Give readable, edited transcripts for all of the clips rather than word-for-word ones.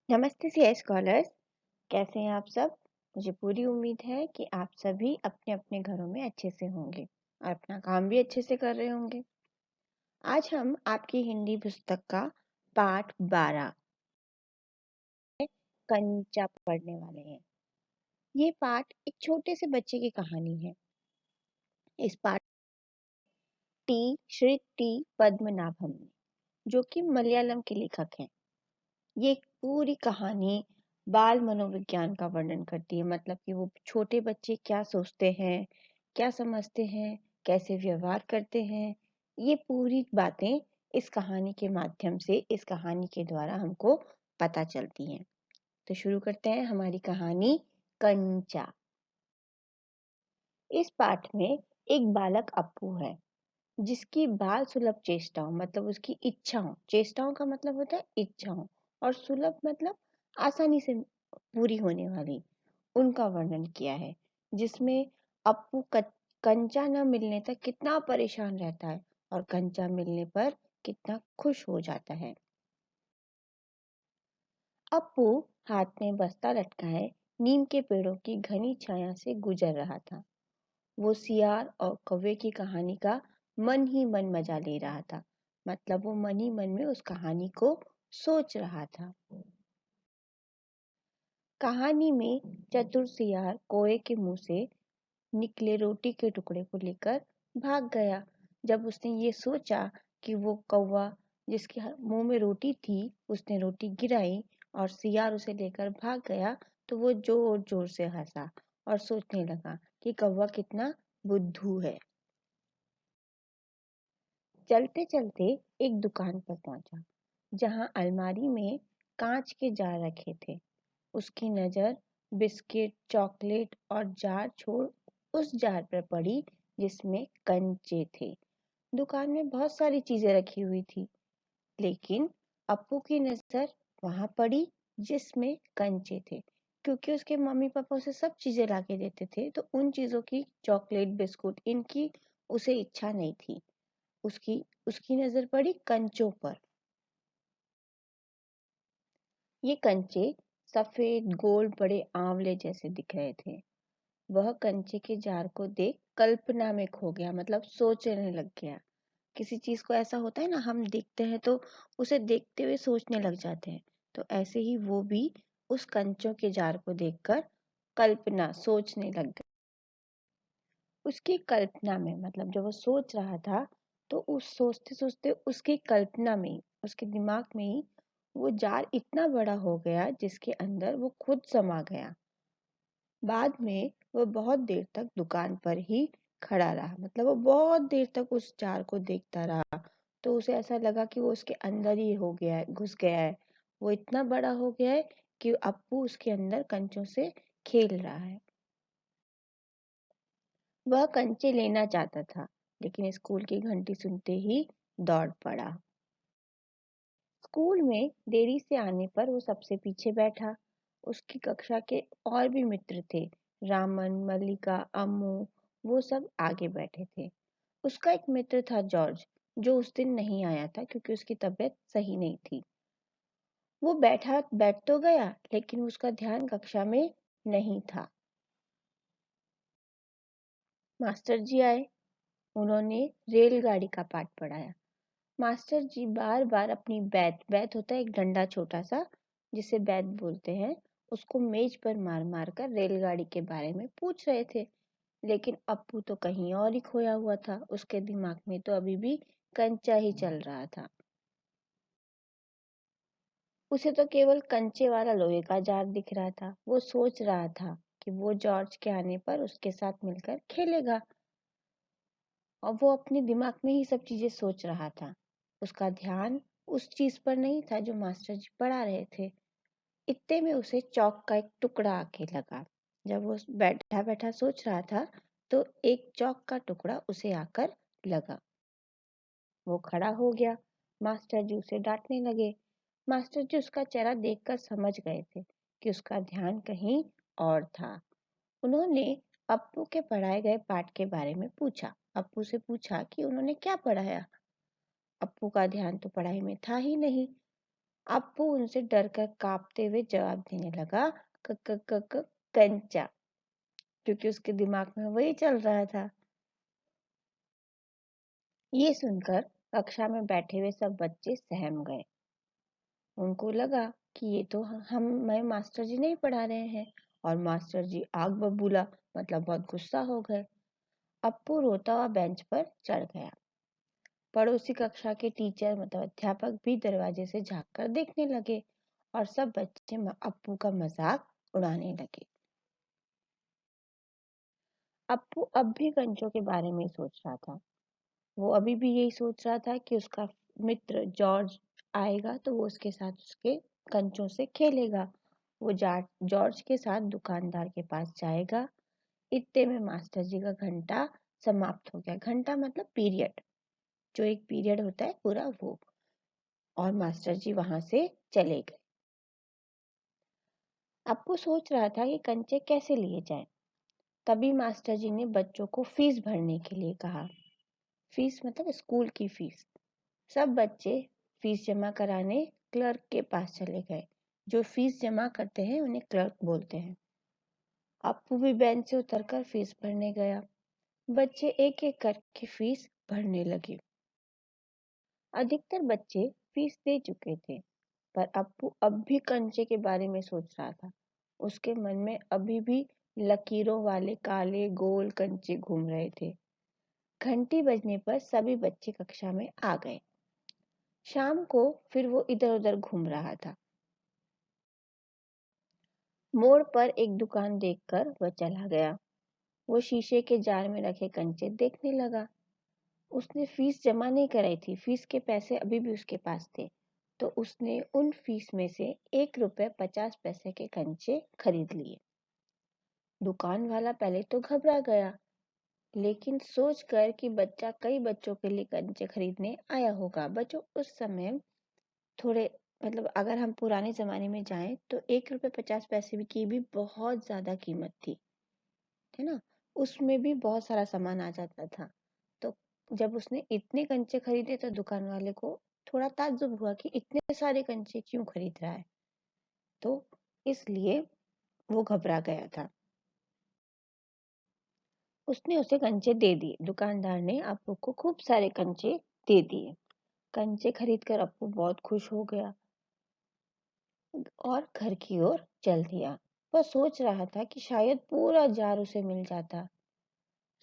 नमस्ते CI scholars. कैसे हैं आप सब? मुझे पूरी उम्मीद है कि आप सभी अपने अपने घरों में अच्छे से होंगे और अपना काम भी अच्छे से कर रहे होंगे। आज हम आपकी हिंदी पुस्तक का पाठ 12 कंचा पढ़ने वाले हैं। ये पाठ एक छोटे से बच्चे की कहानी है। इस पाठ श्री टी पद्मनाभम जो कि मलयालम के लेखक हैं। ये पूरी कहानी बाल मनोविज्ञान का वर्णन करती है, मतलब कि वो छोटे बच्चे क्या सोचते हैं, क्या समझते हैं, कैसे व्यवहार करते हैं। ये पूरी बातें इस कहानी के माध्यम से, इस कहानी के द्वारा हमको पता चलती हैं। तो शुरू करते हैं हमारी कहानी कंचा। इस पाठ में एक बालक अप्पू है जिसकी बाल सुलभ चेष्टाओं, मतलब उसकी इच्छाओं, चेष्टाओं का मतलब होता है इच्छाओं, और सुलभ मतलब आसानी से पूरी होने वाली, उनका वर्णन किया है। जिसमें अप्पू कंचा न मिलने तक कितना परेशान रहता है और कंचा मिलने पर कितना खुश हो जाता है। अप्पू हाथ में बस्ता लटकाए नीम के पेड़ों की घनी छाया से गुजर रहा था। वो सियार और कौवे की कहानी का मन ही मन मजा ले रहा था, मतलब वो मन ही मन में उस कहानी को सोच रहा था। कहानी में चतुर सियार कौवे के मुंह से निकले रोटी के टुकड़े को लेकर भाग गया। जब उसने ये सोचा कि वो कौवा जिसके मुंह में रोटी थी उसने रोटी गिराई और सियार उसे लेकर भाग गया, तो वो जोर जोर से हंसा और सोचने लगा कि कौवा कितना बुद्धू है। चलते चलते एक दुकान पर पहुंचा जहां अलमारी में कांच के जार रखे थे। उसकी नजर बिस्किट, चॉकलेट और जार छोड़ उस जार पर पड़ी जिसमें कंचे थे। दुकान में बहुत सारी चीजें रखी हुई थी, लेकिन अप्पू की नजर वहां पड़ी जिसमें कंचे थे। क्योंकि उसके मम्मी पापा उसे सब चीजें लाके देते थे, तो उन चीजों की, चॉकलेट, बिस्कुट, इनकी उसे इच्छा नहीं थी। उसकी उसकी नजर पड़ी कंचों पर। ये कंचे सफेद, गोल, बड़े आंवले जैसे दिख रहे थे। वह कंचे के जार को देख कल्पना में खो गया, मतलब सोचने लग गया। किसी चीज को ऐसा होता है ना, हम देखते हैं तो उसे देखते हुए सोचने लग जाते हैं, तो ऐसे ही वो भी उस कंचों के जार को देखकर कल्पना सोचने लग गया। उसकी कल्पना में, मतलब जब वो सोच रहा था, तो उस सोचते सोचते उसकी कल्पना में ही, उसके दिमाग में ही वो जार इतना बड़ा हो गया जिसके अंदर वो खुद समा गया। बाद में वो बहुत देर तक दुकान पर ही खड़ा रहा, मतलब वो बहुत देर तक उस जार को देखता रहा। तो उसे ऐसा लगा कि वो उसके अंदर ही हो गया है, घुस गया है। वो इतना बड़ा हो गया है कि अप्पू उसके अंदर कंचों से खेल रहा है। वह कंचे लेना चाहता था, लेकिन स्कूल की घंटी सुनते ही दौड़ पड़ा। स्कूल में देरी से आने पर वो सबसे पीछे बैठा। उसकी कक्षा के और भी मित्र थे, रामन, मल्लिका, अम्मू, वो सब आगे बैठे थे। उसका एक मित्र था जॉर्ज, जो उस दिन नहीं आया था क्योंकि उसकी तबीयत सही नहीं थी। वो बैठ तो गया, लेकिन उसका ध्यान कक्षा में नहीं था। मास्टर जी आए। उन्होंने रेलगाड़ी का पाठ पढ़ाया। मास्टर जी बार बार अपनी बैत बैत होता है एक डंडा छोटा सा, जिसे बैत बोलते हैं, उसको मेज पर मार मार कर रेलगाड़ी के बारे में पूछ रहे थे। लेकिन अप्पू तो कहीं और ही खोया हुआ था। उसके दिमाग में तो अभी भी कंचा ही चल रहा था। उसे तो केवल कंचे वाला लोहे का जार दिख रहा था। वो सोच रहा था कि वो जॉर्ज के आने पर उसके साथ मिलकर खेलेगा, और वो अपने दिमाग में ही सब चीजें सोच रहा था। उसका ध्यान उस चीज पर नहीं था जो मास्टर जी पढ़ा रहे थे। इत्ते में उसे चौक का एक टुकड़ा आके लगा। जब वो बैठा बैठा सोच रहा था, तो एक चौक का टुकड़ा उसे आकर लगा। वो खड़ा हो गया। मास्टर जी उसे डांटने लगे। मास्टर जी उसका चेहरा देखकर समझ गए थे कि उसका ध्यान कहीं और था। उन्होंने अप्पू के पढ़ाए गए पाठ के बारे में पूछा। अप्पू से पूछा कि उन्होंने क्या पढ़ाया। अप्पू का ध्यान तो पढ़ाई में था ही नहीं। अप्पू उनसे डरकर कांपते हुए जवाब देने लगा, क क क क कंचा, क्योंकि उसके दिमाग में वही चल रहा था। ये सुनकर कक्षा में बैठे हुए सब बच्चे सहम गए। उनको लगा कि ये तो हमें मास्टर जी नहीं पढ़ा रहे हैं, और मास्टर जी आग बबूला मतलब बहुत गुस्सा हो गए। अप्पू रोता हुआ बेंच पर चढ़ गया। पड़ोसी कक्षा के टीचर मतलब अध्यापक भी दरवाजे से झांक कर देखने लगे, और सब बच्चे अप्पू का मजाक उड़ाने लगे। अप्पू अब भी कंचों के बारे में सोच रहा था। वो अभी भी यही सोच रहा था कि उसका मित्र जॉर्ज आएगा तो वो उसके साथ उसके कंचों से खेलेगा। वो जॉर्ज के साथ दुकानदार के पास जाएगा। इतने में मास्टर जी का घंटा समाप्त हो गया। घंटा मतलब पीरियड, जो एक पीरियड होता है पूरा वो। और मास्टर जी वहां से चले गए। अप्पू सोच रहा था कि कंचे कैसे लिए जाएं। तभी मास्टर जी ने बच्चों को फीस भरने के लिए कहा। फीस मतलब स्कूल की फीस। सब बच्चे फीस जमा कराने क्लर्क के पास चले गए। जो फीस जमा करते हैं उन्हें क्लर्क बोलते हैं। अप्पू भी बेंच से उतरकर फीस भरने गया। बच्चे एक एक करके फीस भरने लगे। अधिकतर बच्चे फीस दे चुके थे, पर अप्पू अब भी कंचे के बारे में सोच रहा था। उसके मन में अभी भी लकीरों वाले काले गोल कंचे घूम रहे थे। घंटी बजने पर सभी बच्चे कक्षा में आ गए। शाम को फिर वो इधर उधर घूम रहा था। मोड़ पर एक दुकान देखकर वह चला गया। वो शीशे के जार में रखे कंचे देखने लगा। उसने फीस जमा नहीं कराई थी, फीस के पैसे अभी भी उसके पास थे। तो उसने उन फीस में से 1 रुपए 50 पैसे के कंचे खरीद लिए। दुकान वाला पहले तो घबरा गया, लेकिन सोच कर कि बच्चा कई बच्चों के लिए कंचे खरीदने आया होगा। बच्चों उस समय थोड़े मतलब अगर हम पुराने जमाने में जाएं तो 1 रुपए 50 पैसे की भी बहुत ज्यादा कीमत थी, है ना। उसमें भी बहुत सारा सामान आ जाता था। तो जब उसने इतने कंचे खरीदे तो दुकान वाले को थोड़ा ताज्जुब हुआ कि इतने सारे कंचे क्यों खरीद रहा है। तो इसलिए वो घबरा गया था। उसने उसे कंचे दे दिए। दुकानदार ने अप्पू को खूब सारे कंचे दे दिए। कंचे खरीद कर अप्पू बहुत खुश हो गया और घर की ओर चल दिया। वह सोच रहा था कि शायद पूरा जार उसे मिल जाता।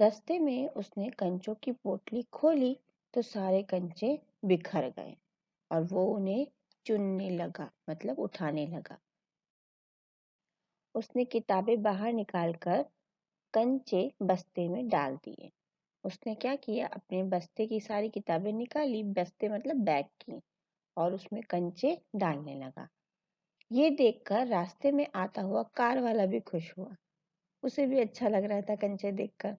रास्ते में उसने कंचों की पोटली खोली तो सारे कंचे बिखर गए, और वो उन्हें चुनने लगा मतलब उठाने लगा। उसने किताबें बाहर निकालकर कंचे बस्ते में डाल दिए। उसने क्या किया, अपने बस्ते की सारी किताबें निकाली, बस्ते मतलब बैग की, और उसमें कंचे डालने लगा। ये देखकर रास्ते में आता हुआ कार वाला भी खुश हुआ। उसे भी अच्छा लग रहा था कंचे देखकर।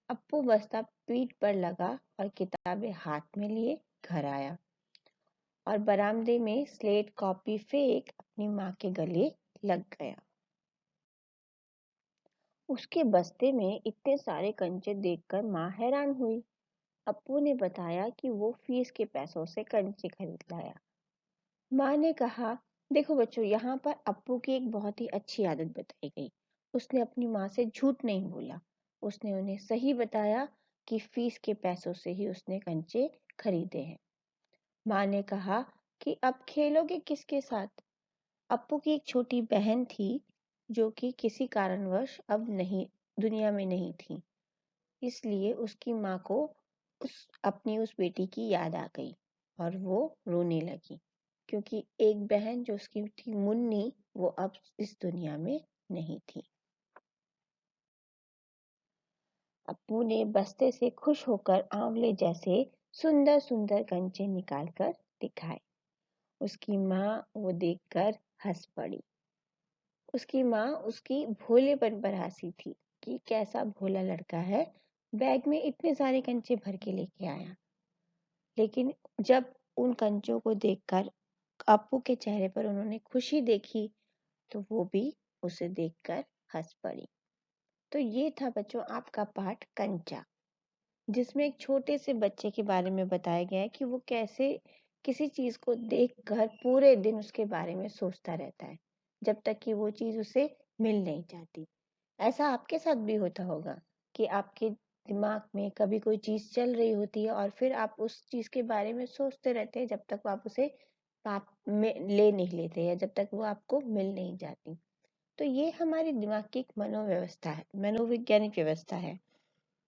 अप्पू बस्ता पीठ पर लगा और किताबें हाथ में लिए घर आया, और बरामदे में स्लेट कॉपी फेंक अपनी माँ के गले लग गया। उसके बस्ते में इतने सारे कंचे देखकर माँ हैरान हुई। अप्पू ने बताया कि वो फीस के पैसों से कंचे खरीद लाया। माँ ने कहा, देखो बच्चों, यहाँ पर अप्पू की एक बहुत ही अच्छी आदत बताई गई। उसने अपनी माँ से झूठ नहीं बोला। उसने उन्हें सही बताया कि फीस के पैसों से ही उसने कंचे खरीदे हैं। माँ ने कहा कि अब खेलोगे किसके साथ। अप्पू की एक छोटी बहन थी जो कि किसी कारणवश अब नहीं दुनिया में नहीं थी। इसलिए उसकी माँ को अपनी उस बेटी की याद आ गई, और वो रोने लगी, क्योंकि एक बहन जो उसकी थी मुन्नी, वो अब इस दुनिया में नहीं थी। अप्पू ने बस्ते से खुश होकर आंवले जैसे सुंदर सुंदर कंचे निकालकर दिखाए। उसकी माँ वो देखकर हंस पड़ी। उसकी माँ उसकी भोलेपन पर हंसी थी कि कैसा भोला लड़का है, बैग में इतने सारे कंचे भर के लेके आया। लेकिन जब उन कंचों को देखकर अप्पू के चेहरे पर उन्होंने खुशी देखी, तो वो भी उसे देखकर हंस पड़ी। तो ये था बच्चों आपका पाठ कंचा। जिसमें एक छोटे से बच्चे के बारे में बताया गया है कि वो कैसे किसी चीज को देखकर पूरे दिन उसके बारे में सोचता रहता है, जब तक कि वो चीज उसे मिल नहीं जाती। ऐसा आपके साथ भी होता होगा कि आपके दिमाग में कभी कोई चीज चल रही होती है और फिर आप उस चीज के बारे में सोचते रहते हैं जब तक आप उसे पाप में ले नहीं लेते या जब तक वो आपको मिल नहीं जाती। तो ये हमारे दिमाग की एक मनोव्यवस्था है, मनोवैज्ञानिक व्यवस्था है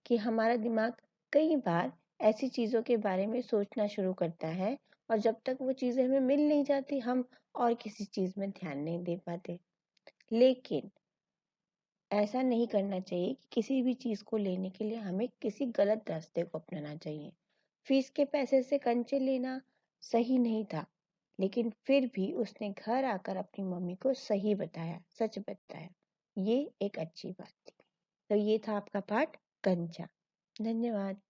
कि हमारा दिमाग कई बार ऐसी चीजों के बारे में सोचना शुरू करता है और जब तक वो चीजें हमें मिल नहीं जाती हम और किसी चीज में ध्यान नहीं दे पाते। लेकिन ऐसा नहीं करना चाहिए कि किसी भी चीज को लेने के लिए हमें किसी गलत रास्ते को अपनाना चाहिए। फीस के पैसे से कंचे लेना सही नहीं था, लेकिन फिर भी उसने घर आकर अपनी मम्मी को सही बताया, सच बताया। ये एक अच्छी बात थी। तो ये था आपका पाठ कंचा। धन्यवाद।